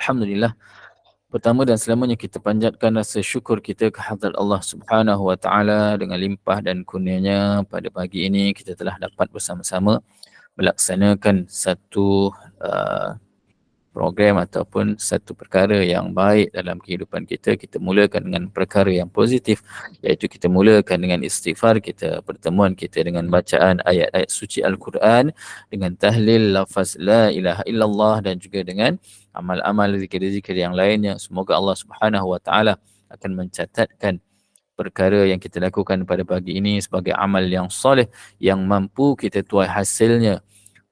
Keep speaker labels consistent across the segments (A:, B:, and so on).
A: Alhamdulillah. Pertama dan selamanya kita panjatkan rasa syukur kita kehadrat Allah Subhanahu Wa Taala dengan limpah dan kurnianya pada pagi ini kita telah dapat bersama-sama melaksanakan satu uh, program ataupun satu perkara yang baik dalam kehidupan kita. Kita mulakan dengan perkara yang positif, iaitu kita mulakan dengan istighfar kita, pertemuan kita dengan bacaan ayat-ayat suci Al-Quran, dengan tahlil lafaz la ilaha illallah dan juga dengan amal-amal zikir-zikir yang lainnya. Semoga Allah Subhanahu Wa Taala akan mencatatkan perkara yang kita lakukan pada pagi ini sebagai amal yang soleh yang mampu kita tuai hasilnya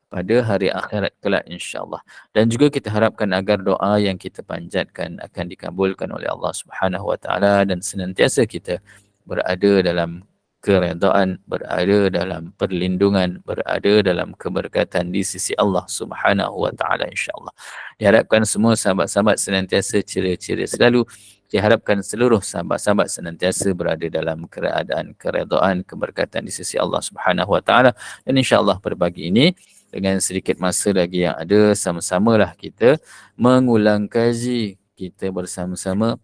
A: pada hari akhirat kelak insya-Allah. Dan juga kita harapkan agar doa yang kita panjatkan akan dikabulkan oleh Allah Subhanahu Wa Taala dan senantiasa kita berada dalam keredaan, berada dalam perlindungan, berada dalam keberkatan di sisi Allah Subhanahu Wa Taala insya-Allah. Diharapkan semua sahabat-sahabat senantiasa ceria-ceria selalu. Diharapkan seluruh sahabat-sahabat senantiasa berada dalam keadaan keredaan, keberkatan di sisi Allah Subhanahu Wa Taala. Dan insya-Allah pada pagi ini dengan sedikit masa lagi yang ada, sama-samalah kita mengulang kaji, kita bersama-sama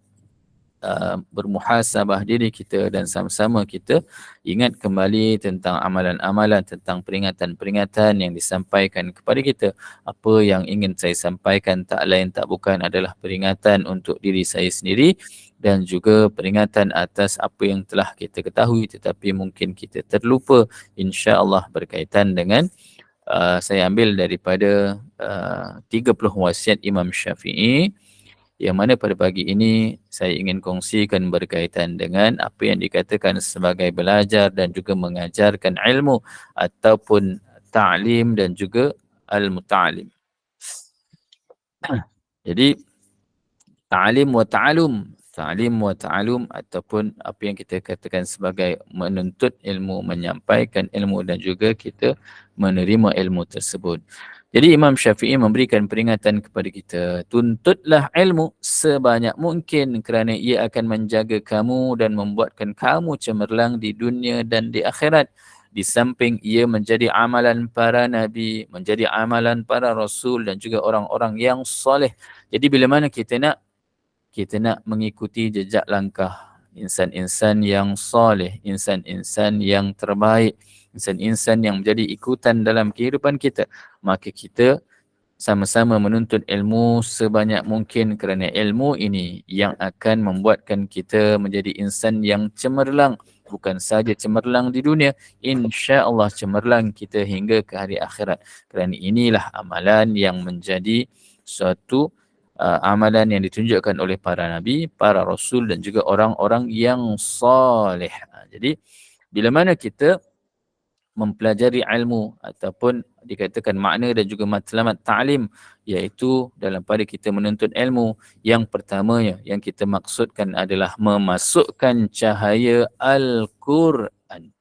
A: bermuhasabah diri kita dan sama-sama kita ingat kembali tentang amalan-amalan, tentang peringatan-peringatan yang disampaikan kepada kita. Apa yang ingin saya sampaikan tak lain tak bukan adalah peringatan untuk diri saya sendiri dan juga peringatan atas apa yang telah kita ketahui tetapi mungkin kita terlupa, insya-Allah berkaitan dengan saya ambil daripada 30 wasiat Imam Syafi'i yang mana pada pagi ini saya ingin kongsikan berkaitan dengan apa yang dikatakan sebagai belajar dan juga mengajarkan ilmu ataupun ta'lim dan juga al-muta'alim. Jadi ta'lim wa ta'alum, ta'lim wa ta'alum ataupun apa yang kita katakan sebagai menuntut ilmu, menyampaikan ilmu dan juga kita menerima ilmu tersebut. Jadi Imam Syafi'i memberikan peringatan kepada kita, tuntutlah ilmu sebanyak mungkin kerana ia akan menjaga kamu dan membuatkan kamu cemerlang di dunia dan di akhirat. Di samping ia menjadi amalan para nabi, menjadi amalan para rasul dan juga orang-orang yang soleh. Jadi bila mana kita nak mengikuti jejak langkah insan-insan yang soleh, insan-insan yang terbaik, insan-insan yang menjadi ikutan dalam kehidupan kita, maka kita sama-sama menuntut ilmu sebanyak mungkin kerana ilmu ini yang akan membuatkan kita menjadi insan yang cemerlang. Bukan saja cemerlang di dunia, insya-Allah cemerlang kita hingga ke hari akhirat. Kerana inilah amalan yang menjadi suatu amalan yang ditunjukkan oleh para nabi, para rasul dan juga orang-orang yang soleh. Jadi bila mana kita mempelajari ilmu ataupun dikatakan makna dan juga matlamat ta'lim, iaitu dalam pada kita menuntut ilmu, yang pertamanya yang kita maksudkan adalah memasukkan cahaya Al-Quran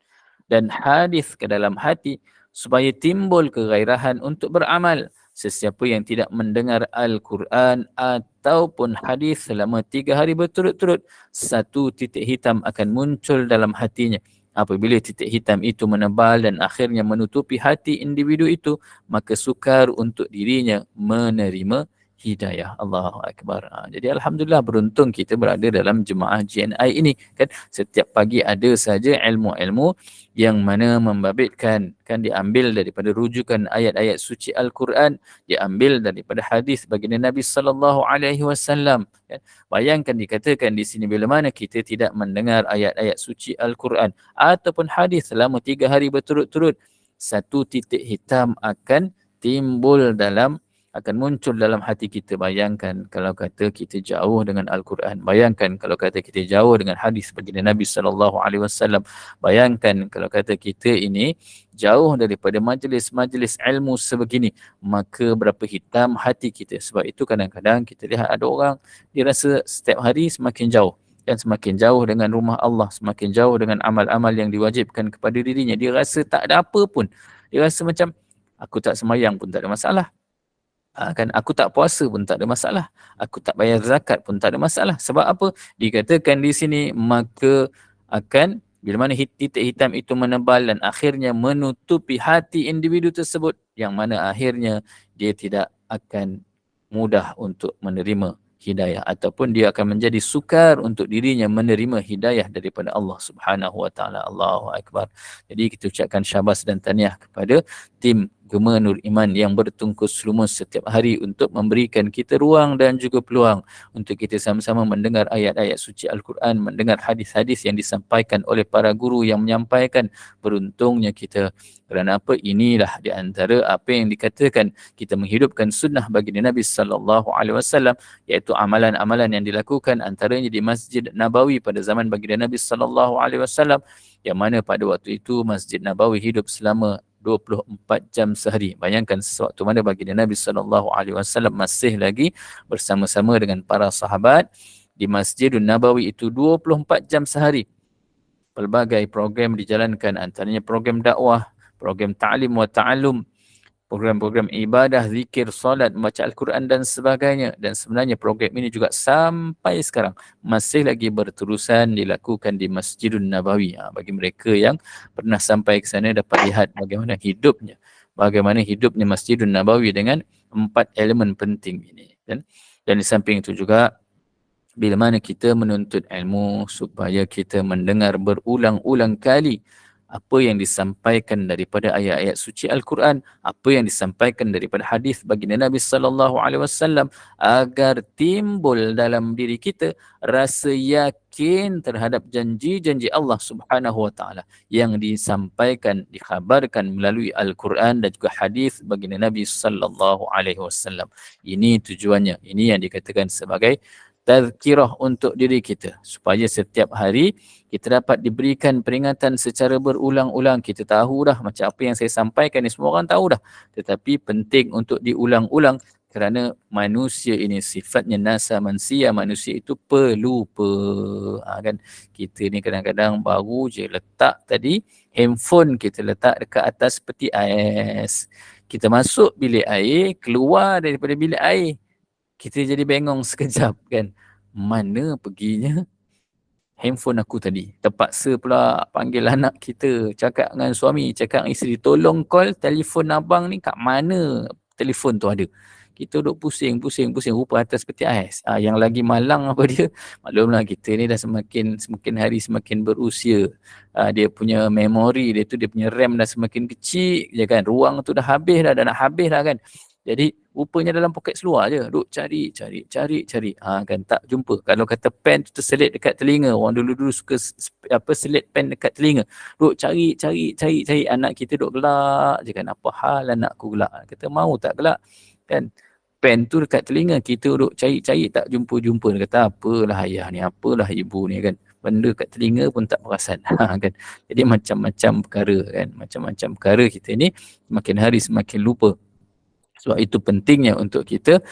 A: dan hadis ke dalam hati supaya timbul kegairahan untuk beramal. Sesiapa yang tidak mendengar Al-Quran ataupun hadis selama 3 hari berturut-turut, satu titik hitam akan muncul dalam hatinya. Apabila titik hitam itu menebal dan akhirnya menutupi hati individu itu, maka sukar untuk dirinya menerima hidayah. Allahu Akbar. Jadi Alhamdulillah beruntung kita berada dalam jemaah GNI ini. Kan setiap pagi ada saja ilmu-ilmu yang mana membabitkan, kan diambil daripada rujukan ayat-ayat suci Al-Quran, diambil daripada hadis baginda Nabi sallallahu alaihi wasallam. Bayangkan dikatakan di sini bila mana kita tidak mendengar ayat-ayat suci Al-Quran ataupun hadis selama 3 hari berturut-turut, satu titik hitam akan muncul dalam hati kita. Bayangkan kalau kata kita jauh dengan Al-Quran. Bayangkan kalau kata kita jauh dengan hadis baginda Nabi sallallahu alaihi wasallam. Bayangkan kalau kata kita ini jauh daripada majlis-majlis ilmu sebegini, maka berapa hitam hati kita. Sebab itu kadang-kadang kita lihat ada orang dia rasa setiap hari semakin jauh, dan semakin jauh dengan rumah Allah, semakin jauh dengan amal-amal yang diwajibkan kepada dirinya. Dia rasa tak ada apa pun. Dia rasa macam aku tak semayang pun tak ada masalah. Kan aku tak puasa pun tak ada masalah. Aku tak bayar zakat pun tak ada masalah. Sebab apa? Dikatakan di sini maka akan bila mana titik hitam itu menebal dan akhirnya menutupi hati individu tersebut, yang mana akhirnya dia tidak akan mudah untuk menerima hidayah, ataupun dia akan menjadi sukar untuk dirinya menerima hidayah daripada Allah Subhanahu wa taala. Allahu akbar. Jadi kita ucapkan syabas dan tahniah kepada tim Gema Nur Iman yang bertungkus lumus setiap hari untuk memberikan kita ruang dan juga peluang untuk kita sama-sama mendengar ayat-ayat suci Al-Quran, mendengar hadis-hadis yang disampaikan oleh para guru yang menyampaikan. Beruntungnya kita. Kerana apa? Inilah di antara apa yang dikatakan kita menghidupkan sunnah bagi Nabi sallallahu alaihi wasallam, iaitu amalan-amalan yang dilakukan antaranya di Masjid Nabawi pada zaman baginda Nabi sallallahu alaihi wasallam, yang mana pada waktu itu Masjid Nabawi hidup selama 24 jam sehari. Bayangkan sewaktu mana baginda Nabi sallallahu alaihi wasallam masih lagi bersama-sama dengan para sahabat di Masjidun Nabawi itu 24 jam sehari. Pelbagai program dijalankan, antaranya program dakwah, program ta'lim wa ta'allum, program-program ibadah, zikir, solat, membaca Al-Quran dan sebagainya. Dan sebenarnya program ini juga sampai sekarang masih lagi berterusan dilakukan di Masjidun Nabawi. Bagi mereka yang pernah sampai ke sana dapat lihat bagaimana hidupnya Masjidun Nabawi dengan 4 elemen penting ini. Dan di samping itu juga, bila mana kita menuntut ilmu supaya kita mendengar berulang-ulang kali apa yang disampaikan daripada ayat-ayat suci Al-Quran, apa yang disampaikan daripada hadis baginda Nabi sallallahu alaihi wasallam, agar timbul dalam diri kita rasa yakin terhadap janji-janji Allah Subhanahu wa taala yang disampaikan, dikhabarkan melalui Al-Quran dan juga hadis baginda Nabi sallallahu alaihi wasallam. Ini tujuannya. Ini yang dikatakan sebagai tazkirah untuk diri kita, supaya setiap hari kita dapat diberikan peringatan secara berulang-ulang. Kita tahu dah macam apa yang saya sampaikan ni, semua orang tahu dah, tetapi penting untuk diulang-ulang kerana manusia ini sifatnya nasa mansia, manusia itu pelupa. Kan kita ni kadang-kadang baru je letak tadi handphone kita letak dekat atas peti ais, kita masuk bilik air, keluar daripada bilik air, kita jadi bengong sekejap kan. Mana perginya handphone aku tadi? Terpaksa pula panggil anak kita, cakap dengan suami, cakap dengan isteri, tolong call telefon abang ni, kat mana telefon tu ada. Kita duduk pusing, rupa atas peti ais. Yang lagi malang apa dia? Maklumlah kita ni dah semakin hari semakin berusia. Dia punya memori dia tu, dia punya RAM dah semakin kecil je kan. Ruang tu dah habis dah nak habis dah kan. Jadi rupanya dalam poket seluar je. Duk cari. Kan tak jumpa. Kalau kata pen tu terselit dekat telinga. Orang dulu-dulu suka selit pen dekat telinga. Duk cari. Anak kita duk gelak je kan. Apa hal anak aku gelak? Kata mau tak gelak? Kan pen tu dekat telinga, kita duk cari tak jumpa. Dia kata apalah ayah ni, apalah ibu ni kan. Benda kat telinga pun tak perasan. Kan. Jadi macam-macam perkara kan. Macam-macam perkara kita ni semakin hari semakin lupa. Sebab itu pentingnya untuk kita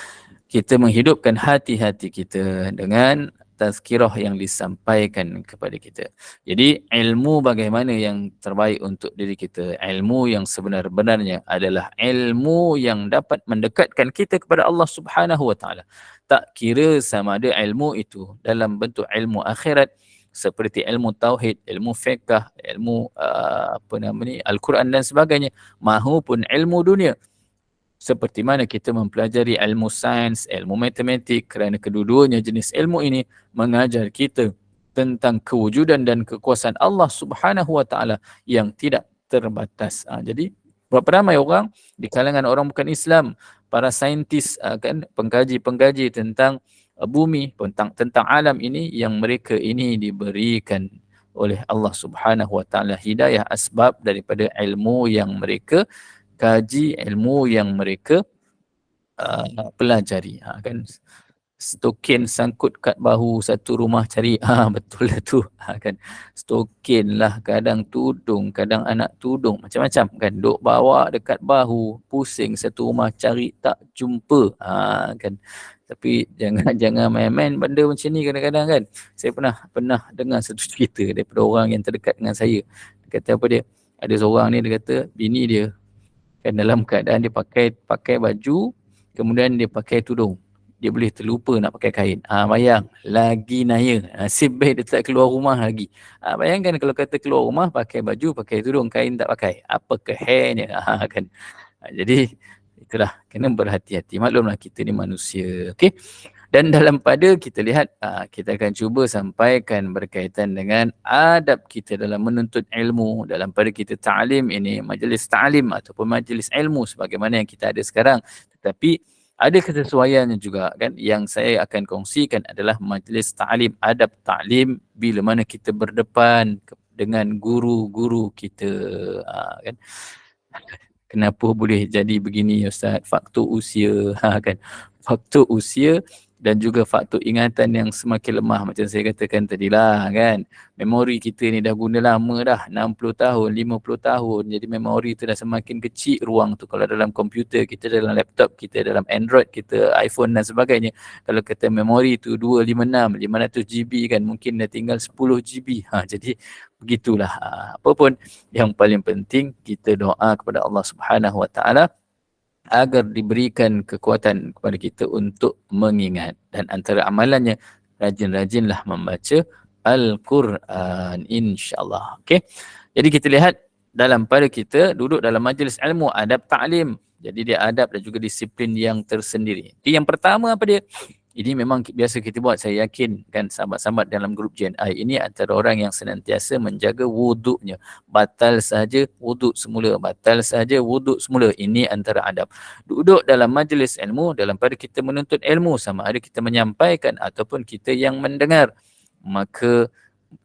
A: menghidupkan hati-hati kita dengan tazkirah yang disampaikan kepada kita. Jadi ilmu bagaimana yang terbaik untuk diri kita? Ilmu yang sebenar-benarnya adalah ilmu yang dapat mendekatkan kita kepada Allah Subhanahu wa taala. Tak kira sama ada ilmu itu dalam bentuk ilmu akhirat seperti ilmu tauhid, ilmu fiqh, ilmu Al-Quran dan sebagainya, mahupun ilmu dunia. Seperti mana kita mempelajari ilmu sains, ilmu matematik, kerana kedua-duanya jenis ilmu ini mengajar kita tentang kewujudan dan kekuasaan Allah Subhanahu wa taala yang tidak terbatas. Jadi berapa ramai orang di kalangan orang bukan Islam, para saintis kan, pengkaji-pengkaji tentang bumi, tentang alam ini, yang mereka ini diberikan oleh Allah Subhanahu wa taala hidayah asbab daripada ilmu yang mereka kaji, ilmu yang mereka pelajari. Kan stokin sangkut kat bahu satu rumah cari, betul lah tu. Kan stokin lah, kadang tudung, kadang anak tudung, macam-macam kan, duk bawa dekat bahu, pusing satu rumah cari tak jumpa. Kan tapi jangan main-main benda macam ni kadang-kadang kan. Saya pernah dengar satu cerita daripada orang yang terdekat dengan saya. Dia kata apa dia? Ada seorang ni, dia kata bini dia kan dalam keadaan dia pakai baju, kemudian dia pakai tudung, dia boleh terlupa nak pakai kain. Bayang, lagi naya. Nasib baik dia tak keluar rumah lagi. Bayangkan kalau kata keluar rumah pakai baju, pakai tudung, kain tak pakai, apa kehernya. Kan. Jadi itulah, kena berhati-hati. Maklumlah kita ni manusia. Okey. Dan dalam pada kita lihat, kita akan cuba sampaikan berkaitan dengan adab kita dalam menuntut ilmu. Dalam pada kita ta'lim ini, majlis ta'lim ataupun majlis ilmu sebagaimana yang kita ada sekarang. Tetapi ada kesesuaiannya juga kan. Yang saya akan kongsikan adalah majlis ta'lim, adab ta'lim bila mana kita berdepan dengan guru-guru kita. Kan? Kenapa boleh jadi begini Ustaz? Faktor usia, kan? Faktor usia dan juga faktor ingatan yang semakin lemah macam saya katakan tadilah kan. Memori kita ni dah guna lama dah, 60 tahun, 50 tahun. Jadi memori tu dah semakin kecil ruang tu. Kalau dalam komputer kita, dalam laptop kita, dalam Android kita, iPhone dan sebagainya. Kalau kata memori tu 256, 500 GB kan, mungkin dah tinggal 10 GB. Jadi begitulah. Apapun yang paling penting kita doa kepada Allah Subhanahu Wa Taala agar diberikan kekuatan kepada kita untuk mengingat. Dan antara amalannya, rajin-rajinlah membaca Al-Quran, insyaAllah. Okay? Jadi kita lihat dalam pada kita duduk dalam majlis ilmu, adab ta'lim. Jadi dia adab dan juga disiplin yang tersendiri. Itu yang pertama apa dia? Ini memang biasa kita buat, saya yakin kan sahabat-sahabat dalam grup JNI ini antara orang yang senantiasa menjaga wuduknya. Batal sahaja wuduk semula, batal sahaja wuduk semula. Ini antara adab. Duduk dalam majlis ilmu, dalam pada kita menuntut ilmu, sama ada kita menyampaikan ataupun kita yang mendengar, maka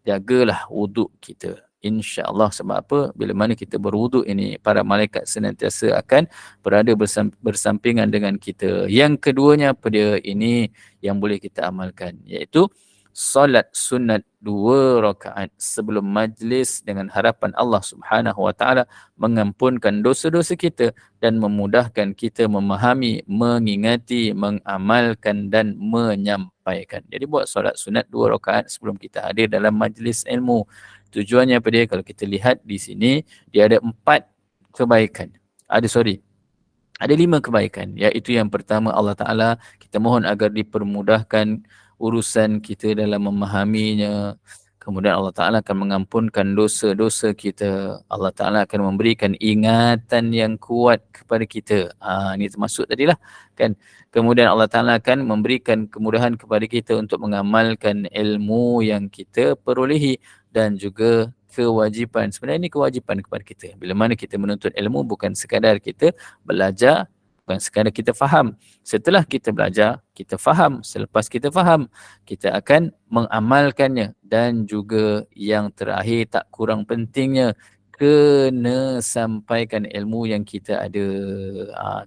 A: jagalah wuduk kita. InsyaAllah. Sebab apa? Bila mana kita berwuduk ini, para malaikat senantiasa akan berada bersampingan dengan kita. Yang keduanya apa dia? Ini yang boleh kita amalkan, iaitu solat sunat 2 rakaat sebelum majlis dengan harapan Allah Subhanahu Wa Taala mengampunkan dosa-dosa kita dan memudahkan kita memahami, mengingati, mengamalkan dan menyampaikan. Jadi buat solat sunat 2 rakaat sebelum kita hadir dalam majlis ilmu. Tujuannya apa dia? Kalau kita lihat di sini, dia ada 4 kebaikan. Ada 5 kebaikan. Iaitu yang pertama, Allah Ta'ala, kita mohon agar dipermudahkan urusan kita dalam memahaminya. Kemudian Allah Ta'ala akan mengampunkan dosa-dosa kita. Allah Ta'ala akan memberikan ingatan yang kuat kepada kita. Ini termasuk tadilah kan. Kemudian Allah Ta'ala akan memberikan kemudahan kepada kita untuk mengamalkan ilmu yang kita perolehi. Dan juga kewajipan. Sebenarnya ini kewajipan kepada kita. Bila mana kita menuntut ilmu, bukan sekadar kita belajar, bukan sekadar kita faham. Setelah kita belajar, kita faham. Selepas kita faham, kita akan mengamalkannya. Dan juga yang terakhir, tak kurang pentingnya, kena sampaikan ilmu yang kita ada.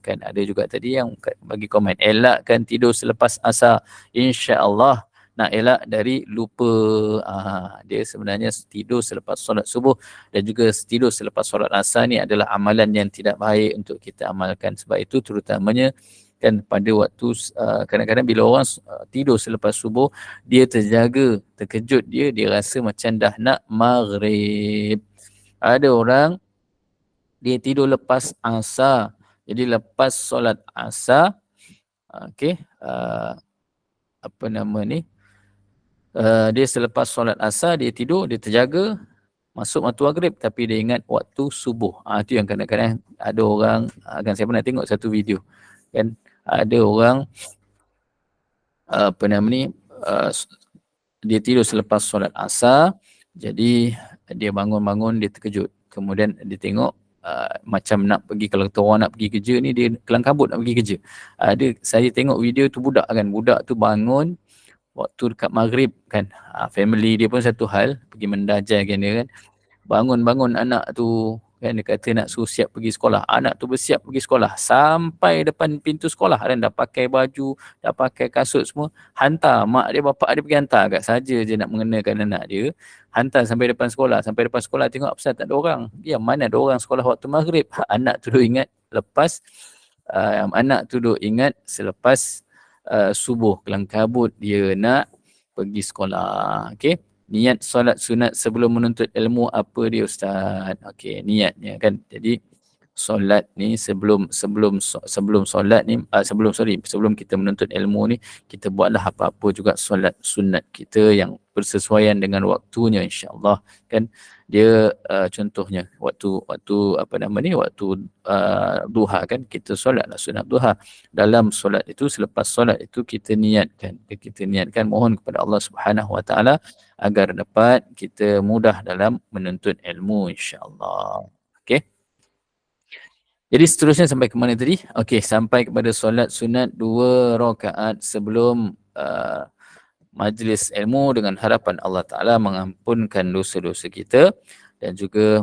A: Kan ada juga tadi yang bagi komen, elakkan tidur selepas asar. InsyaAllah nak elak dari lupa. Dia sebenarnya tidur selepas solat subuh dan juga tidur selepas solat asar ni adalah amalan yang tidak baik untuk kita amalkan. Sebab itu terutamanya kan pada waktu kadang-kadang bila orang tidur selepas subuh, dia terjaga, terkejut dia rasa macam dah nak maghrib. Ada orang dia tidur lepas asar. Jadi lepas solat asar, apa nama ni? Dia selepas solat asar dia tidur, dia terjaga masuk waktu maghrib tapi dia ingat waktu subuh. Itu yang kadang-kadang ada orang, kan saya pernah tengok satu video kan, ada orang apa nama ni, dia tidur selepas solat asar, jadi dia bangun-bangun dia terkejut. Kemudian dia tengok macam nak pergi, kalau kata orang nak pergi kerja ni, dia kelang kabut nak pergi kerja. Saya tengok video tu budak tu bangun waktu dekat maghrib kan. Family dia pun satu hal, pergi mendajarkan dia kan. Bangun-bangun anak tu kan, dia kata nak suruh siap pergi sekolah. Anak tu bersiap pergi sekolah. Sampai depan pintu sekolah kan, dah pakai baju, dah pakai kasut semua. Hantar mak dia, bapak dia pergi hantar. Agak saja je nak mengenakan anak dia. Hantar sampai depan sekolah. Sampai depan sekolah tengok apasal tak ada orang. Ya, mana ada orang sekolah waktu maghrib. Anak tu duk ingat lepas, anak tu duk ingat selepas subuh, kelang kabut dia nak pergi sekolah. Okey, niat solat sunat sebelum menuntut ilmu apa dia Ustaz? Okey, niatnya kan. Jadi solat ni sebelum solat ni sebelum kita menuntut ilmu ni, kita buatlah apa-apa juga solat sunat kita yang bersesuaian dengan waktunya, insya-Allah kan. Dia contohnya waktu apa nama ni, waktu duha kan, kita solatlah sunat duha. Dalam solat itu, selepas solat itu kita niatkan mohon kepada Allah Subhanahu Wa Taala agar dapat kita mudah dalam menuntut ilmu, insya-Allah. Okey. Jadi seterusnya sampai ke mana tadi? Okey, sampai kepada solat sunat 2 rakaat sebelum majlis ilmu, dengan harapan Allah Taala mengampunkan dosa-dosa kita dan juga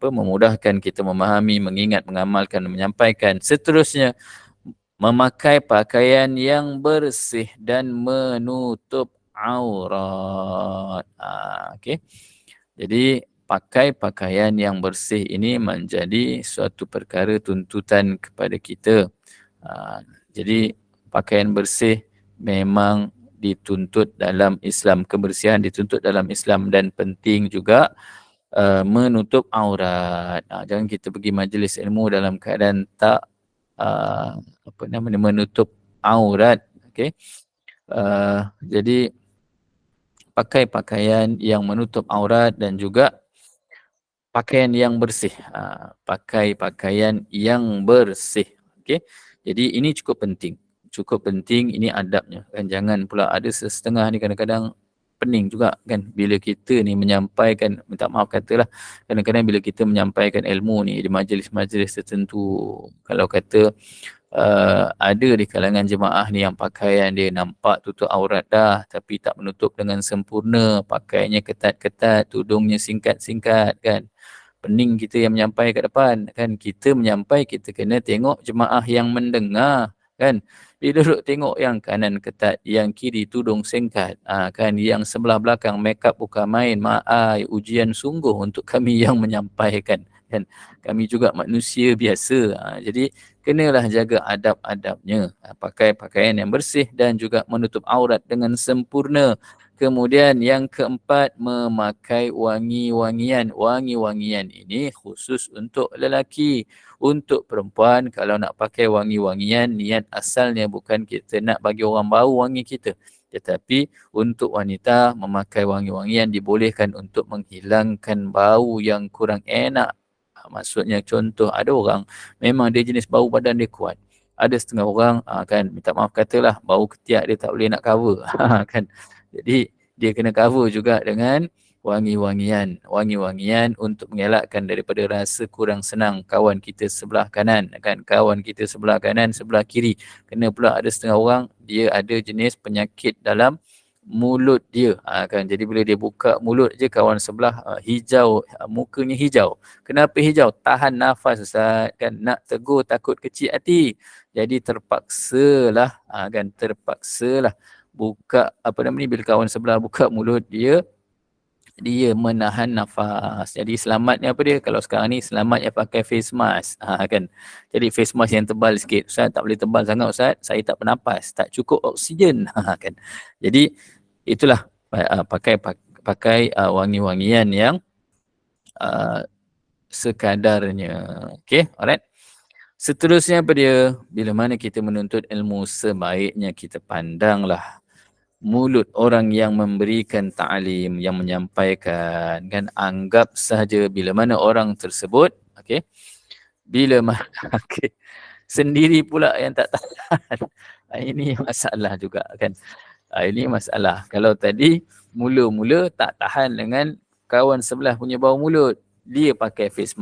A: memudahkan kita memahami, mengingat, mengamalkan, menyampaikan. Seterusnya, memakai pakaian yang bersih dan menutup aurat. Okey. Jadi pakai pakaian yang bersih ini menjadi suatu perkara tuntutan kepada kita. Jadi pakaian bersih memang dituntut dalam Islam, kebersihan dituntut dalam Islam, dan penting juga menutup aurat. Jangan kita pergi majlis ilmu dalam keadaan tak menutup aurat. Okey. Jadi pakai pakaian yang menutup aurat dan juga pakaian yang bersih. Pakai pakaian yang bersih. Okey. Jadi ini cukup penting. Cukup penting, ini adabnya. Kan jangan pula ada setengah ni kadang-kadang pening juga kan bila kita ni menyampaikan, minta maaf katalah, kadang-kadang bila kita menyampaikan ilmu ni di majlis-majlis tertentu, kalau kata ada di kalangan jemaah ni yang pakaian dia nampak tutup aurat dah tapi tak menutup dengan sempurna, pakaiannya ketat-ketat, tudungnya singkat-singkat kan. Pening kita yang menyampai kat depan kan, kita menyampai kita kena tengok jemaah yang mendengar kan. Bila duduk tengok yang kanan ketat, yang kiri tudung singkat, kan, yang sebelah belakang makeup bukan main, ujian sungguh untuk kami yang menyampaikan kan. Kami juga manusia biasa. Jadi kenalah jaga adab-adabnya. Pakai pakaian yang bersih dan juga menutup aurat dengan sempurna. Kemudian yang keempat, memakai wangi-wangian. Wangi-wangian ini khusus untuk lelaki. Untuk perempuan, kalau nak pakai wangi-wangian, niat asalnya bukan kita nak bagi orang bau wangi kita. Tetapi untuk wanita, memakai wangi-wangian dibolehkan untuk menghilangkan bau yang kurang enak. Maksudnya contoh, ada orang memang dia jenis bau badan dia kuat. Ada setengah orang kan, minta maaf katalah, bau ketiak dia tak boleh nak cover. Kan. Jadi dia kena cover juga dengan wangi-wangian. Wangi-wangian untuk mengelakkan daripada rasa kurang senang kawan kita sebelah kanan kan, kawan kita sebelah kanan, sebelah kiri. Kena pula ada setengah orang dia ada jenis penyakit dalam mulut dia kan. Jadi bila dia buka mulut je, kawan sebelah hijau, mukanya hijau. Kenapa hijau? Tahan nafas Ustaz kan, nak tegur takut kecil hati. Jadi terpaksalah buka bila kawan sebelah buka mulut dia menahan nafas. Jadi selamatnya apa dia? Kalau sekarang ni selamatnya pakai face mask kan. Jadi face mask yang tebal sikit. Ustaz, tak boleh tebal sangat Ustaz, saya tak bernafas, tak cukup oksigen kan. Jadi itulah pakai wangi-wangian yang sekadarnya. Okey, alright. Seterusnya apa dia? Bila mana kita menuntut ilmu, sebaiknya kita pandanglah mulut orang yang memberikan ta'lim, yang menyampaikan kan. Anggap sahaja bila mana orang tersebut okay, sendiri pula yang tak tahan. Ini masalah juga kan. Ini masalah. Kalau tadi mula-mula tak tahan dengan kawan sebelah punya bau mulut, dia pakai face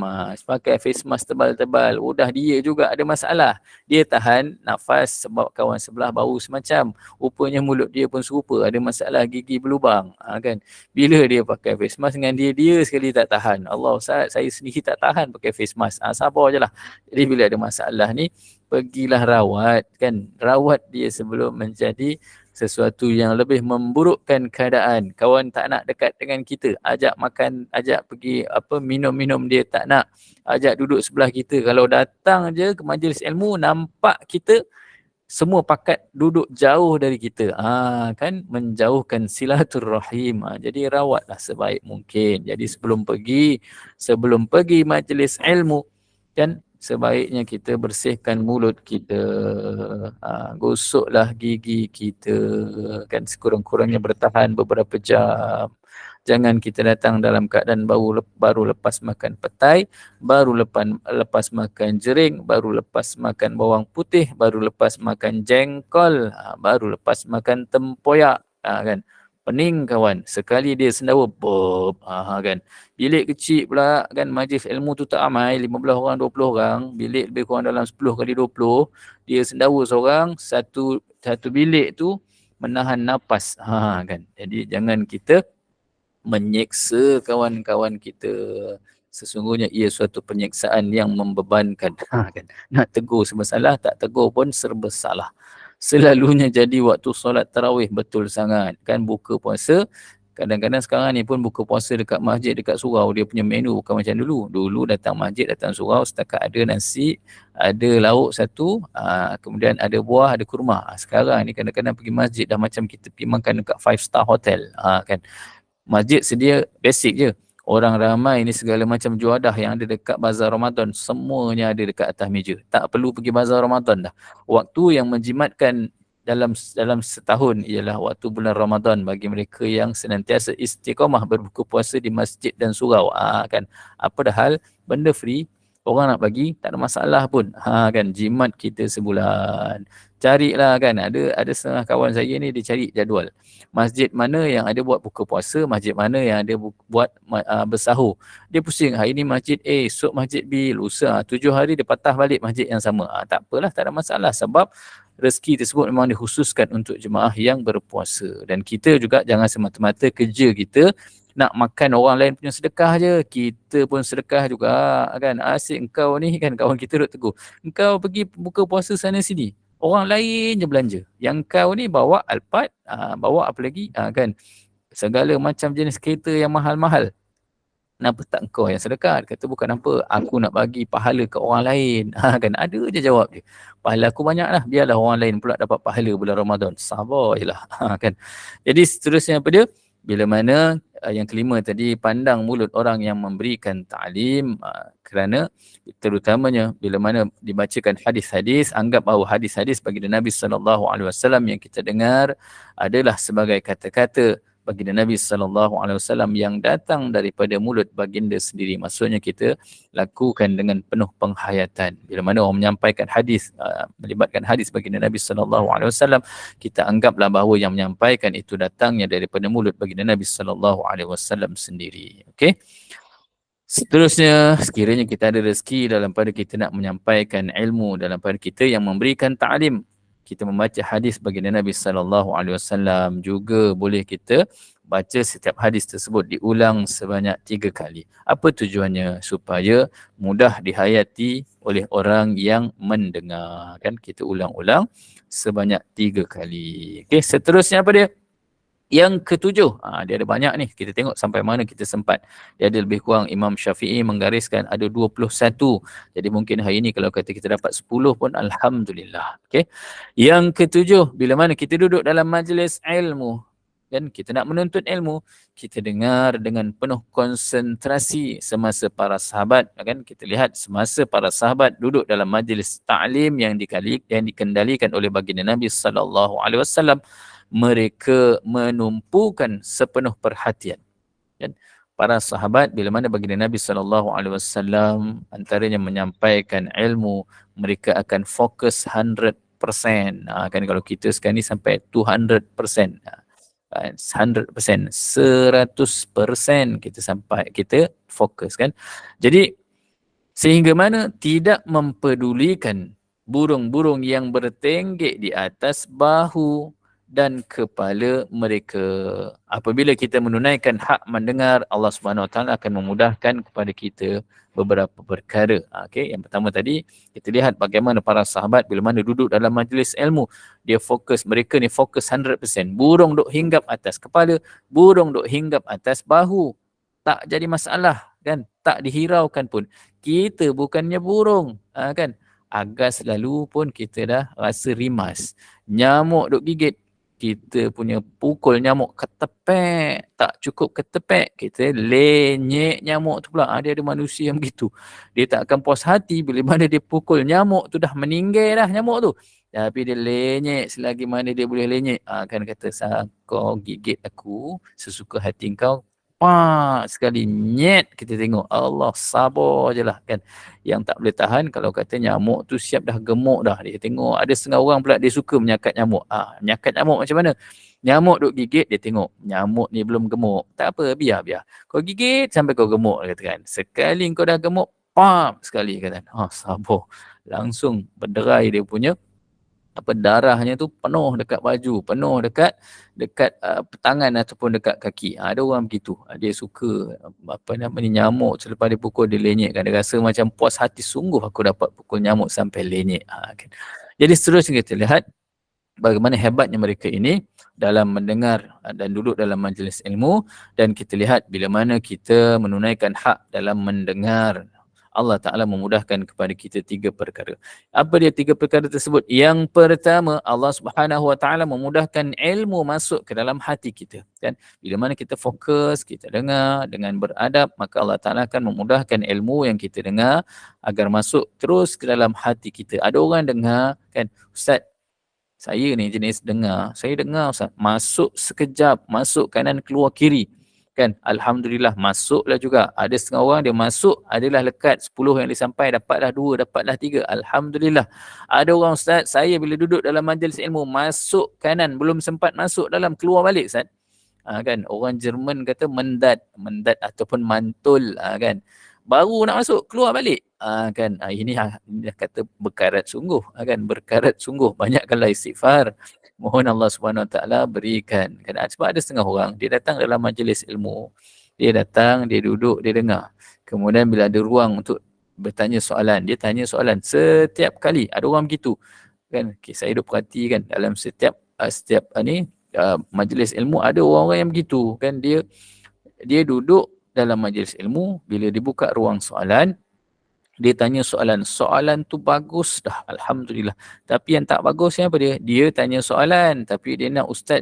A: mask tebal-tebal, udah dia juga ada masalah. Dia tahan nafas sebab kawan sebelah bau semacam, rupanya mulut dia pun serupa, ada masalah gigi berlubang kan. Bila dia pakai face mask dengan dia sekali tak tahan, Allah Ustaz, saya sendiri tak tahan pakai face mask. Sabar je lah. Jadi bila ada masalah ni, pergilah rawat kan. Rawat dia sebelum menjadi sesuatu yang lebih memburukkan keadaan. Kawan tak nak dekat dengan kita, ajak makan, ajak pergi minum-minum, dia tak nak. Ajak duduk sebelah kita. Kalau datang je ke majlis ilmu, nampak kita, semua pakat duduk jauh dari kita. Kan menjauhkan silaturrahim. Jadi rawatlah sebaik mungkin. Jadi sebelum pergi majlis ilmu, Kan sebaiknya kita bersihkan mulut kita, gosoklah gigi kita, kan sekurang-kurangnya bertahan beberapa jam. Jangan kita datang dalam keadaan baru lepas makan petai, baru lepas makan jering, baru lepas makan bawang putih, baru lepas makan jengkol, baru lepas makan tempoyak, kan. Pening kawan, sekali dia sendawa, bob, kan. Bilik kecil pula kan, majlis ilmu tu tak ramai, 15 orang, 20 orang, bilik lebih kurang dalam 10 kali 20, dia sendawa seorang, satu bilik tu menahan nafas, kan. Jadi jangan kita menyeksa kawan-kawan kita. Sesungguhnya ia suatu penyeksaan yang membebankan. Kan? Nak tegur serba salah, tak tegur pun serba salah. Selalunya jadi waktu solat tarawih betul sangat. Kan buka puasa, kadang-kadang sekarang ni pun buka puasa dekat masjid, dekat surau, dia punya menu bukan macam dulu. Dulu datang masjid, datang surau, setakat ada nasi, ada lauk satu, kemudian ada buah, ada kurma. Sekarang ni kadang-kadang pergi masjid dah macam kita pergi makan dekat 5-star hotel. Kan? Masjid sedia basic je. Orang ramai ni segala macam juadah yang ada dekat bazar Ramadan, semuanya ada dekat atas meja. Tak perlu pergi bazar Ramadan dah. Waktu yang menjimatkan dalam setahun ialah waktu bulan Ramadan bagi mereka yang senantiasa istiqamah berbuka puasa di masjid dan surau. Kan. Apa dah hal, benda free, orang nak bagi, tak ada masalah pun. Kan, jimat kita sebulan. Carilah kan, ada setengah kawan saya ni dia cari jadual. Masjid mana yang ada buat buka puasa, masjid mana yang ada buat bersahur. Dia pusing, hari ni masjid A, esok masjid B, lusa 7 hari dia patah balik masjid yang sama. Tak apalah, tak ada masalah sebab rezeki tersebut memang dikhususkan untuk jemaah yang berpuasa. Dan kita juga jangan semata-mata kerja kita nak makan orang lain punya sedekah je, kita pun sedekah juga kan. Asyik engkau ni kan, kawan kita duk tegur, engkau pergi buka puasa sana sini, orang lain je belanja. Yang kau ni bawa Alphard, bawa apa lagi, kan. Segala macam jenis kereta yang mahal-mahal. Kenapa tak engkau yang sedekah? Kata bukan apa, aku nak bagi pahala ke orang lain. Kan ada je jawab dia. Pahala aku banyak lah, biarlah orang lain pula dapat pahala bulan Ramadan. Sabar je lah. Kan. Jadi seterusnya apa dia? Bila mana yang kelima tadi, pandang mulut orang yang memberikan ta'lim, kerana terutamanya bila mana dibacakan hadis-hadis, anggap bahawa hadis-hadis baginda Nabi SAW yang kita dengar adalah sebagai kata-kata baginda Nabi SAW yang datang daripada mulut baginda sendiri. Maksudnya kita lakukan dengan penuh penghayatan. Bila mana orang menyampaikan hadis, melibatkan hadis baginda Nabi SAW, kita anggaplah bahawa yang menyampaikan itu datangnya daripada mulut baginda Nabi SAW sendiri. Okey. Seterusnya, sekiranya kita ada rezeki dalam pada kita nak menyampaikan ilmu, dalam pada kita yang memberikan ta'lim, kita membaca hadis baginda Nabi SAW, juga boleh kita baca setiap hadis tersebut diulang sebanyak 3 kali. Apa tujuannya? Supaya mudah dihayati oleh orang yang mendengar. Kan kita ulang-ulang sebanyak 3 kali. Okey, seterusnya apa dia? Yang ketujuh, dia ada banyak ni, kita tengok sampai mana kita sempat. Dia ada lebih kurang, Imam Syafi'i menggariskan ada 21. Jadi mungkin hari ini kalau kata kita dapat 10 pun Alhamdulillah. Okay. Yang ketujuh, bila mana kita duduk dalam majlis ilmu, dan kita nak menuntut ilmu, kita dengar dengan penuh konsentrasi semasa para sahabat. Kan? Kita lihat semasa para sahabat duduk dalam majlis ta'lim yang dikendalikan oleh baginda Nabi SAW, mereka menumpukan sepenuh perhatian. Dan para sahabat bila mana baginda Nabi SAW antaranya menyampaikan ilmu, mereka akan fokus 100%. Kan kalau kita sekarang ni sampai 200%. 100%, 100% kita fokus kan. Jadi sehingga mana tidak mempedulikan burung-burung yang bertenggek di atas bahu dan kepala mereka. Apabila kita menunaikan hak mendengar, Allah Subhanahu Wa Taala akan memudahkan kepada kita beberapa perkara. Okey, yang pertama tadi kita lihat bagaimana para sahabat bila mana duduk dalam majlis ilmu, dia fokus, mereka ni fokus 100%. Burung duk hinggap atas kepala, burung duk hinggap atas bahu. Tak jadi masalah kan? Tak dihiraukan pun. Kita bukannya burung, kan? Agas lalu pun kita dah rasa rimas. Nyamuk duk gigit, kita punya pukul nyamuk ketepek, tak cukup ketepek, kita lenyek nyamuk tu pula. Dia ada manusia yang begitu. Dia tak akan puas hati bila mana dia pukul nyamuk tu dah meninggal dah nyamuk tu. Tapi dia lenyek selagi mana dia boleh lenyek. Kan kata, kau gigit aku sesuka hati kau, pak sekali nyet, kita tengok Allah sabar je lah kan. Yang tak boleh tahan kalau kata nyamuk tu siap dah gemuk dah, dia tengok ada setengah orang pula dia suka menyakat nyamuk. Menyakat nyamuk macam mana? Nyamuk duk gigit, dia tengok nyamuk ni belum gemuk, tak apa, biar kau gigit sampai kau gemuk, kata kan. Sekali kau dah gemuk, pam sekali, kata. Sabar, langsung berderai dia punya darahnya tu penuh dekat baju, penuh dekat tangan ataupun dekat kaki. Ada orang begitu. Dia suka nyamuk selepas dia pukul dia lenyek kan. Dia rasa macam puas hati, sungguh aku dapat pukul nyamuk sampai lenyek. Kan. Jadi seterusnya kita lihat bagaimana hebatnya mereka ini dalam mendengar dan duduk dalam majlis ilmu, dan kita lihat bila mana kita menunaikan hak dalam mendengar. Allah Ta'ala memudahkan kepada kita 3 perkara. Apa dia 3 perkara tersebut? Yang pertama, Allah Subhanahu Wa Ta'ala memudahkan ilmu masuk ke dalam hati kita. Kan? Bila mana kita fokus, kita dengar dengan beradab, maka Allah Ta'ala akan memudahkan ilmu yang kita dengar agar masuk terus ke dalam hati kita. Ada orang dengar, kan, Ustaz, saya ni jenis dengar, saya dengar Ustaz, masuk sekejap, masuk kanan keluar kiri. Kan, Alhamdulillah masuklah juga. Ada setengah orang dia masuk adalah lekat 10 yang dia sampai, dapatlah 2, dapatlah 3. Alhamdulillah. Ada orang, Ustaz, saya bila duduk dalam majlis ilmu, masuk kanan, belum sempat masuk dalam, keluar balik Ustaz. Kan, orang Jerman kata mendat ataupun mantul, kan. Baru nak masuk, keluar balik. Kan, ini dah kata berkarat sungguh, kan, berkarat sungguh. Banyakkanlah istighfar. Mohon Allah Subhanahu Wa Taala berikan. Kan, sebab ada setengah orang, dia datang dalam majlis ilmu. Dia datang, dia duduk, dia dengar. Kemudian bila ada ruang untuk bertanya soalan, dia tanya soalan setiap kali. Ada orang begitu. Kan, saya duk perhati kan, dalam setiap majlis ilmu ada orang-orang yang begitu. Kan, dia duduk dalam majlis ilmu, bila dibuka ruang soalan, dia tanya soalan tu bagus dah, Alhamdulillah. Tapi yang tak bagus apa dia? Dia tanya soalan tapi dia nak ustaz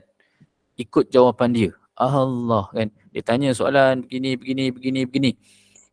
A: ikut jawapan dia. Allah, kan. Dia tanya soalan begini.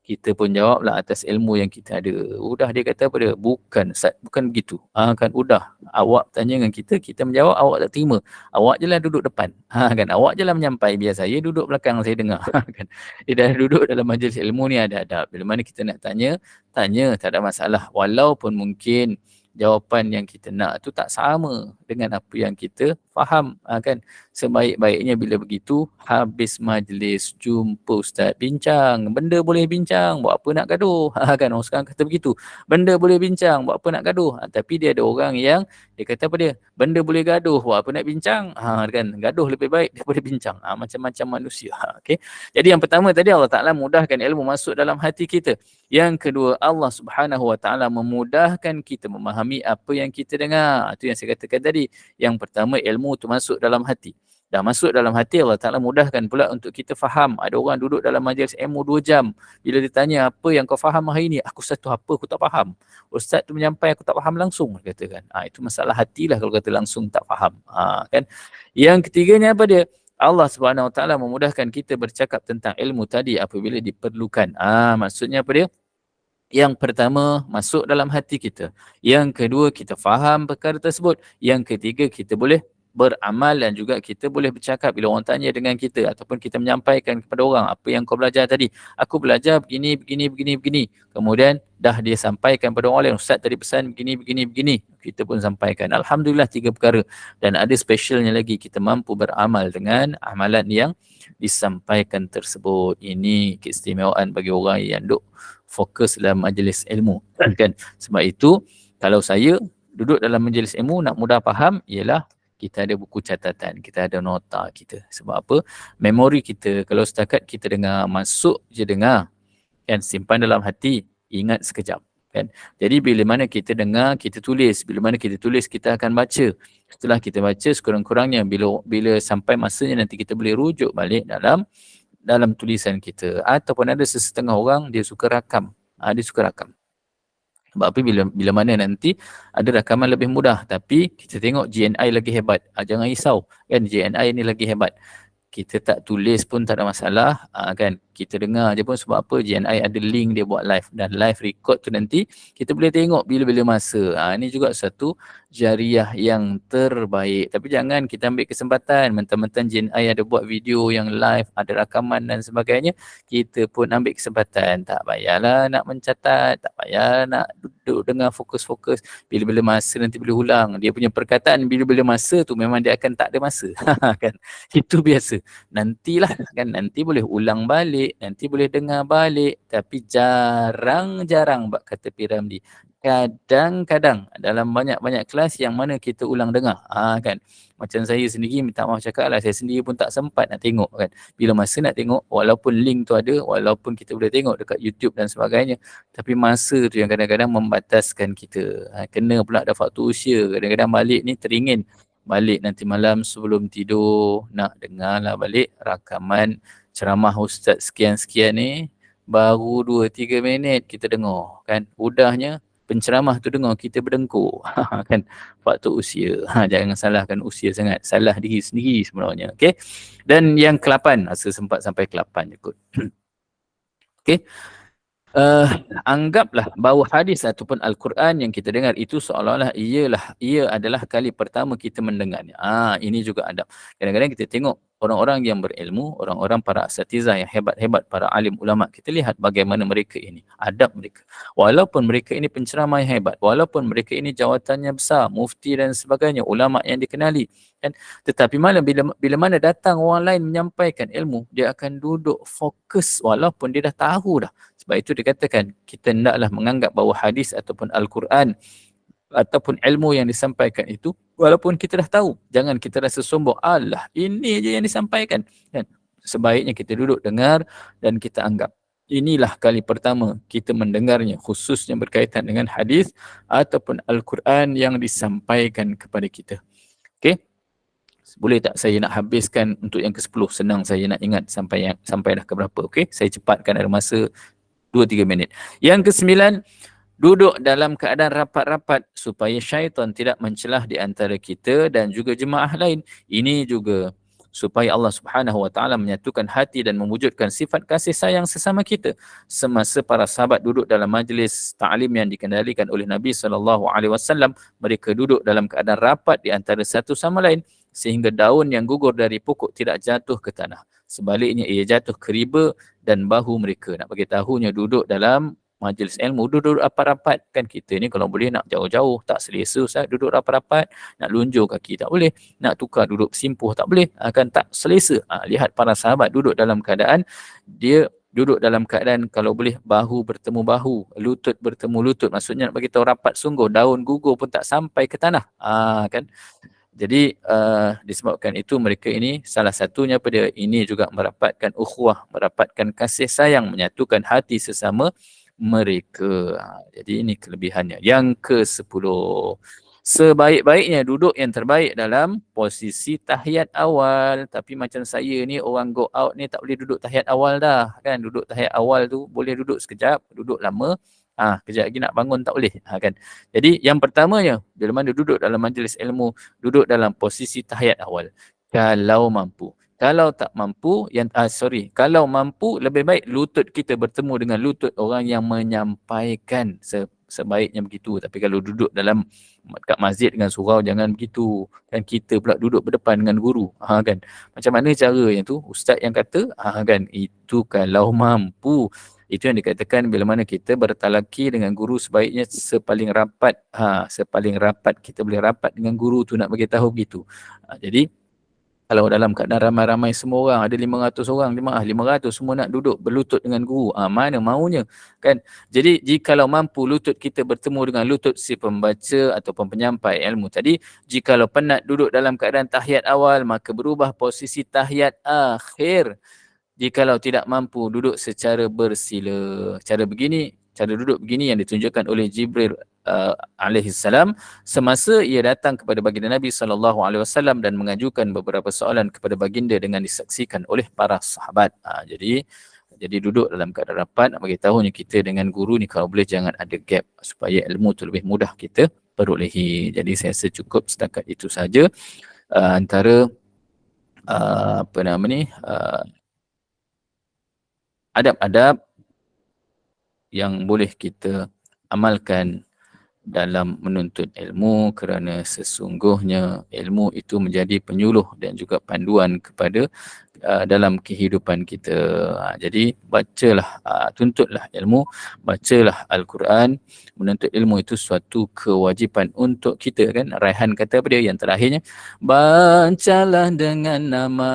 A: Kita pun jawablah atas ilmu yang kita ada. Udah, dia kata apa dia? Bukan Ustaz, bukan begitu. Kan, udah. Awak tanya dengan kita menjawab, awak tak terima. Awak je lah duduk depan. Kan, awak je lah menyampai, biar saya duduk belakang, saya dengar. Kan. Dia dah duduk dalam majlis ilmu ni ada adab. Bila mana kita nak tanya, tak ada masalah. Walaupun mungkin jawapan yang kita nak tu tak sama dengan apa yang kita faham, kan. Sebaik-baiknya bila begitu, habis majlis, jumpa ustaz, bincang. Benda boleh bincang, buat apa nak gaduh? Kan, orang sekarang kata begitu. Benda boleh bincang, buat apa nak gaduh? Tapi dia ada orang yang dia kata apa dia? Benda boleh gaduh, buat apa nak bincang? Kan, gaduh lebih baik daripada bincang. Macam-macam manusia. Okay. Jadi yang pertama tadi, Allah Ta'ala mudahkan ilmu masuk dalam hati kita. Yang kedua, Allah Subhanahu Wa Ta'ala memudahkan kita memahami apa yang kita dengar. Itu yang saya katakan tadi. Yang pertama, ilmu tu masuk dalam hati. Dah masuk dalam hati, Allah Ta'ala mudahkan pula untuk kita faham. Ada orang duduk dalam majlis ilmu 2 jam. Bila ditanya, apa yang kau faham hari ni? Aku satu apa, aku tak faham. Ustaz tu menyampaikan, aku tak faham langsung. Katakan. Itu masalah hatilah kalau kata langsung tak faham. Kan? Yang ketiganya apa dia? Allah Subhanahu Wa Ta'ala memudahkan kita bercakap tentang ilmu tadi apabila diperlukan. Maksudnya apa dia? Yang pertama, masuk dalam hati kita. Yang kedua, kita faham perkara tersebut. Yang ketiga, kita boleh beramal dan juga kita boleh bercakap bila orang tanya dengan kita ataupun kita menyampaikan kepada orang apa yang kau belajar tadi. Aku belajar begini. Kemudian dah dia sampaikan kepada orang lain, Ustaz tadi pesan begini. Kita pun sampaikan. Alhamdulillah, 3 perkara. Dan ada specialnya lagi, kita mampu beramal dengan amalan yang disampaikan tersebut. Ini keistimewaan bagi orang yang duk fokus dalam majlis ilmu. Kan? Sebab itu, kalau saya duduk dalam majlis ilmu nak mudah faham, ialah kita ada buku catatan, kita ada nota kita. Sebab apa? Memori kita, kalau setakat kita dengar, masuk je dengar, kan, simpan dalam hati, ingat sekejap. Kan? Jadi bila mana kita dengar, kita tulis. Bila mana kita tulis, kita akan baca. Setelah kita baca, sekurang-kurangnya bila sampai masanya nanti kita boleh rujuk balik dalam tulisan kita. Ataupun ada sesetengah orang dia suka rakam. Sebab apa bila mana nanti ada rakaman lebih mudah tapi kita tengok GNI lagi hebat. Jangan risau kan, GNI ni lagi hebat. Kita tak tulis pun tak ada masalah, kan, kita dengar je pun. Sebab apa, GNI ada link dia buat live, dan live record tu nanti kita boleh tengok bila-bila masa. Ini juga satu jariah yang terbaik. Tapi jangan kita ambil kesempatan mentang-mentang GNI ada buat video yang live, ada rakaman dan sebagainya, kita pun ambil kesempatan. Tak payahlah nak mencatat, tak payah nak duduk dengar fokus-fokus. Bila-bila masa nanti boleh ulang. Dia punya perkataan bila-bila masa tu memang dia akan tak ada masa. Kan, itu biasa. Nantilah kan, nanti boleh ulang balik, nanti boleh dengar balik, tapi jarang-jarang, kata P. Ramlee, kadang-kadang dalam banyak-banyak kelas yang mana kita ulang dengar. Kan, macam saya sendiri minta maaf cakap lah, saya sendiri pun tak sempat nak tengok kan. Bila masa nak tengok, walaupun link tu ada, walaupun kita boleh tengok dekat YouTube dan sebagainya, tapi masa tu yang kadang-kadang membataskan kita. Kena pula ada faktor usia, kadang-kadang balik ni teringin. Balik nanti malam sebelum tidur, nak dengarlah balik rakaman ceramah Ustaz sekian-sekian ni, baru 2-3 minit kita dengar kan. Udahnya penceramah tu dengar kita berdengkur. Kan, faktor usia. Jangan salahkan usia sangat, salah diri sendiri sebenarnya. Okay. Dan yang ke-8, rasa sempat sampai ke-8 je kot. Okay. Anggaplah bahawa hadis ataupun Al-Quran yang kita dengar itu seolah-olah ia adalah kali pertama kita mendengarnya. Ini juga adab. Kadang-kadang kita tengok orang-orang yang berilmu, orang-orang para asatizah yang hebat-hebat, para alim ulama, kita lihat bagaimana mereka ini, adab mereka. Walaupun mereka ini penceramah yang hebat, walaupun mereka ini jawatannya besar, mufti dan sebagainya, ulama yang dikenali, kan? Tetapi bila mana datang orang lain menyampaikan ilmu, dia akan duduk fokus walaupun dia dah tahu dah. Sebab itu dikatakan kita hendaklah menganggap bahawa hadis ataupun Al-Quran ataupun ilmu yang disampaikan itu, walaupun kita dah tahu, jangan kita rasa sombong, alah ini je yang disampaikan, kan? Sebaiknya kita duduk dengar dan kita anggap inilah kali pertama kita mendengarnya, khususnya berkaitan dengan hadis ataupun Al-Quran yang disampaikan kepada kita. Okey? Boleh tak saya nak habiskan untuk yang ke-10? Senang saya nak ingat sampai dah ke berapa. Okey, saya cepatkan, ada masa 2-3 minit. Yang ke-9, duduk dalam keadaan rapat-rapat supaya syaitan tidak mencelah di antara kita dan juga jemaah lain. Ini juga supaya Allah Subhanahu Wa Taala menyatukan hati dan mewujudkan sifat kasih sayang sesama kita. Semasa para sahabat duduk dalam majlis ta'lim yang dikendalikan oleh Nabi SAW, mereka duduk dalam keadaan rapat di antara satu sama lain sehingga daun yang gugur dari pokok tidak jatuh ke tanah. Sebaliknya ia jatuh ke riba dan bahu mereka. Nak bagi tahunya duduk dalam majlis ilmu, duduk rapat-rapat. Kan kita ni kalau boleh nak jauh-jauh, tak selesa Ustaz, duduk rapat-rapat, nak lunjur kaki tak boleh, nak tukar duduk simpuh tak boleh, akan tak selesa. Lihat para sahabat duduk dalam keadaan, dia duduk dalam keadaan kalau boleh bahu bertemu bahu, lutut bertemu lutut. Maksudnya nak bagi tahu rapat sungguh, daun gugur pun tak sampai ke tanah. Kan? Jadi disebabkan itu mereka ini salah satunya pada ini juga merapatkan ukhuwah, merapatkan kasih sayang, menyatukan hati sesama mereka. Jadi ini kelebihannya. Yang ke-10, sebaik-baiknya duduk yang terbaik dalam posisi tahiyat awal. Tapi macam saya ni, orang go out ni tak boleh duduk tahiyat awal dah. Kan, duduk tahiyat awal tu boleh duduk sekejap, duduk lama. Kejap lagi nak bangun tak boleh. Kan. Jadi yang pertamanya, bila mana duduk dalam majlis ilmu, duduk dalam posisi tahiyat awal. Kalau mampu. Kalau tak mampu, kalau mampu, lebih baik lutut kita bertemu dengan lutut orang yang menyampaikan, sebaiknya begitu. Tapi kalau duduk dalam kat masjid dengan surau, jangan begitu. Kan kita pula duduk berdepan dengan guru. Kan. Macam mana cara yang tu? Ustaz yang kata, kan, itu kalau mampu. Itu yang dikatakan bila mana kita bertalaki dengan guru, sebaiknya sepaling rapat kita boleh rapat dengan guru tu, nak bagi tahu begitu. Jadi kalau dalam keadaan ramai-ramai semua orang, ada 500 orang, 500 semua nak duduk berlutut dengan guru, mana maunya, kan? Jadi jikalau mampu lutut kita bertemu dengan lutut si pembaca ataupun penyampai ilmu tadi, jikalau penat duduk dalam keadaan tahiyat awal, maka berubah posisi tahiyat akhir. Jikalau tidak mampu duduk secara bersila. Cara duduk begini yang ditunjukkan oleh Jibril alaihissalam semasa ia datang kepada baginda Nabi SAW dan mengajukan beberapa soalan kepada baginda dengan disaksikan oleh para sahabat. Jadi Jadi duduk dalam keadaan rapat, nak bagi tahu ni kita dengan guru ni kalau boleh jangan ada gap supaya ilmu tu lebih mudah kita perolehi. Jadi saya rasa cukup setakat itu saja antara apa nama ni adab-adab yang boleh kita amalkan dalam menuntut ilmu, kerana sesungguhnya ilmu itu menjadi penyuluh dan juga panduan kepada dalam kehidupan kita. Jadi bacalah, tuntutlah ilmu, bacalah Al-Quran. Menuntut ilmu itu suatu kewajipan untuk kita, kan. Raihan kata apa dia yang terakhirnya? Bacalah dengan nama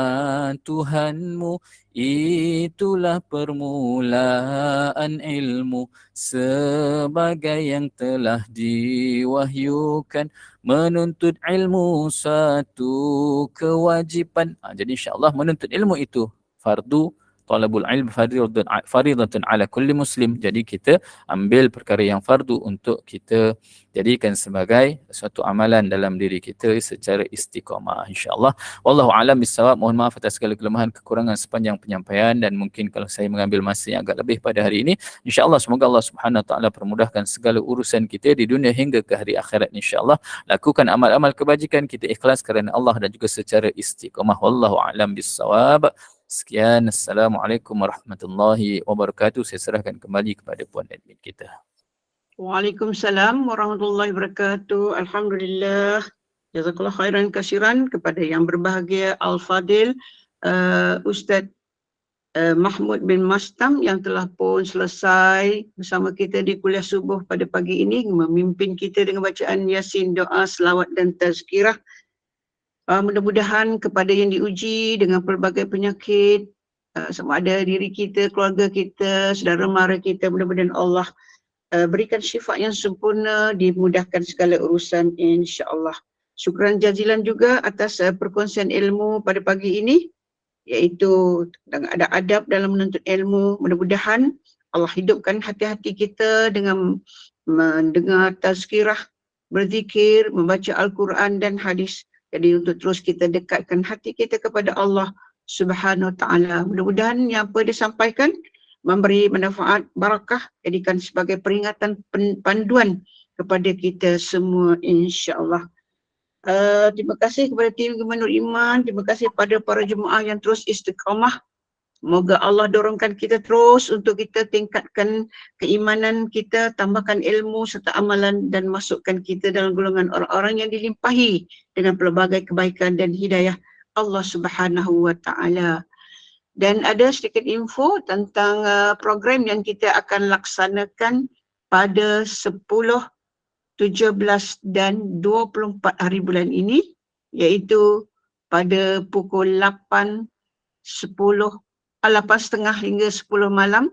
A: Tuhanmu, itulah permulaan ilmu, sebagai yang telah diwahyukan. Menuntut ilmu satu kewajipan. Jadi insya-Allah menuntut ilmu itu fardu, talabul ilm faridatun ala kulli muslim. Jadi kita ambil perkara yang fardu untuk kita jadikan sebagai suatu amalan dalam diri kita secara istiqamah, insya-Allah. Wallahu a'lam bissawab. Mohon maaf atas segala kelemahan kekurangan sepanjang penyampaian, dan mungkin kalau saya mengambil masa yang agak lebih pada hari ini, insya-Allah semoga Allah Subhanahu wa taala permudahkan segala urusan kita di dunia hingga ke hari akhirat, insya-Allah. Lakukan amal-amal kebajikan, kita ikhlas kerana Allah dan juga secara istiqamah. Wallahu a'lam bissawab. Sekian, Assalamualaikum warahmatullahi wabarakatuh. Saya serahkan kembali kepada Puan Admin kita.
B: Waalaikumsalam warahmatullahi wabarakatuh. Alhamdulillah. Jazakallah khairan kasiran kepada yang berbahagia Al-Fadil Ustaz Mahmud bin Mastam yang telah pun selesai bersama kita di kuliah subuh pada pagi ini, memimpin kita dengan bacaan Yasin, doa, selawat dan tazkirah. Mudah-mudahan kepada yang diuji dengan pelbagai penyakit, sama ada diri kita, keluarga kita, saudara mara kita, mudah-mudahan Allah berikan syifa yang sempurna, dimudahkan segala urusan, insya-Allah. Syukran jazilan juga atas perkongsian ilmu pada pagi ini, iaitu tentang adab-adab dalam menuntut ilmu. Mudah-mudahan Allah hidupkan hati-hati kita dengan mendengar tazkirah, berzikir, membaca Al-Quran dan hadis. Jadi untuk terus kita dekatkan hati kita kepada Allah Subhanahu wa taala. Mudah-mudahan yang apa disampaikan memberi manfaat, barakah, jadikan sebagai peringatan, panduan kepada kita semua, insya-Allah. Terima kasih kepada tim Gubernur Iman, terima kasih kepada para jemaah yang terus istiqamah. Semoga Allah dorongkan kita terus untuk kita tingkatkan keimanan kita, tambahkan ilmu serta amalan, dan masukkan kita dalam golongan orang-orang yang dilimpahi dengan pelbagai kebaikan dan hidayah Allah Subhanahu wa taala. Dan ada sedikit info tentang program yang kita akan laksanakan pada 10, 17 dan 24 hari bulan ini, iaitu pada pukul 8.30 hingga 10 malam,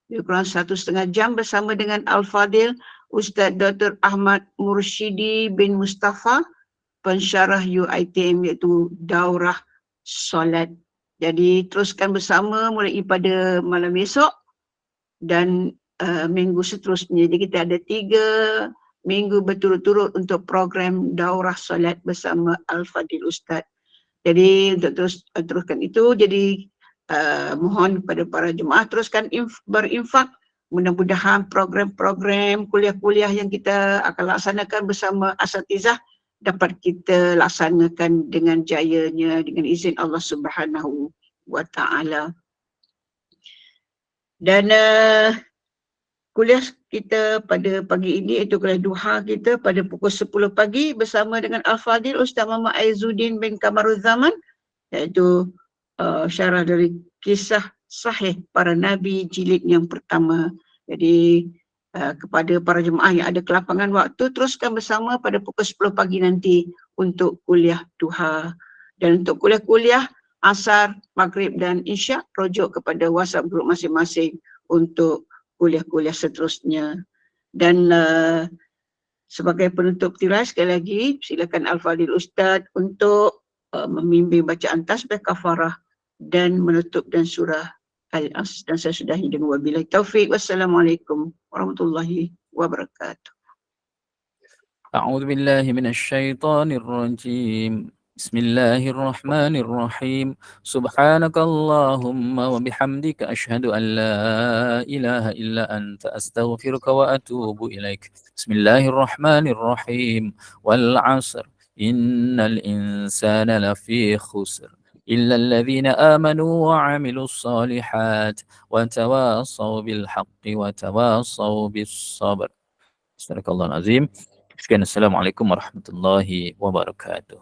B: lebih kurang 1,5 jam, bersama dengan Al-Fadil Ustaz Dr. Ahmad Mursyidi bin Mustafa, pensyarah UiTM, iaitu Daurah Solat. Jadi teruskan bersama mulai pada malam esok dan minggu seterusnya. Jadi kita ada 3 minggu berturut-turut untuk program Daurah Solat bersama Al-Fadil Ustaz. Jadi untuk teruskan itu, jadi mohon kepada para jemaah teruskan berinfak. Mudah-mudahan program-program kuliah-kuliah yang kita akan laksanakan bersama asatizah dapat kita laksanakan dengan jayanya dengan izin Allah Subhanahu wa taala. Dan kuliah kita pada pagi ini, iaitu kuliah duha kita pada pukul 10 pagi bersama dengan Al-Fadil Ustaz Muhammad Aizuddin bin Kamaruzzaman, iaitu syarah dari kisah sahih para nabi jilid yang pertama. Jadi kepada para jemaah yang ada kelapangan waktu, teruskan bersama pada pukul 10 pagi nanti untuk kuliah duha. Dan untuk kuliah-kuliah asar, maghrib dan isyak, rujuk kepada WhatsApp group masing-masing untuk kuliah-kuliah seterusnya. Dan sebagai penutup tirai, sekali lagi silakan Al-Fadil Ustaz untuk membimbing bacaan tasbih kafarah dan menutup dan surah Al-As. Dan saya sudahi dengan wabillahi taufik. Wassalamualaikum warahmatullahi wabarakatuh.
A: A'udzu billahi minasyaitonir rajim. Bismillahirrahmanirrahim. Subhanakallahumma wa bihamdika asyhadu an la ilaha illa anta astaghfiruka wa atubu ilaik. Bismillahirrahmanirrahim. Wal 'asr. Innal insana lafi khusr. Illa alladhina amanu wa 'amilus solihat wa tawassaw bil haqqi wa tawassaw bis sabr. Astagfirullahalazim. Sekian, assalamualaikum warahmatullahi wabarakatuh.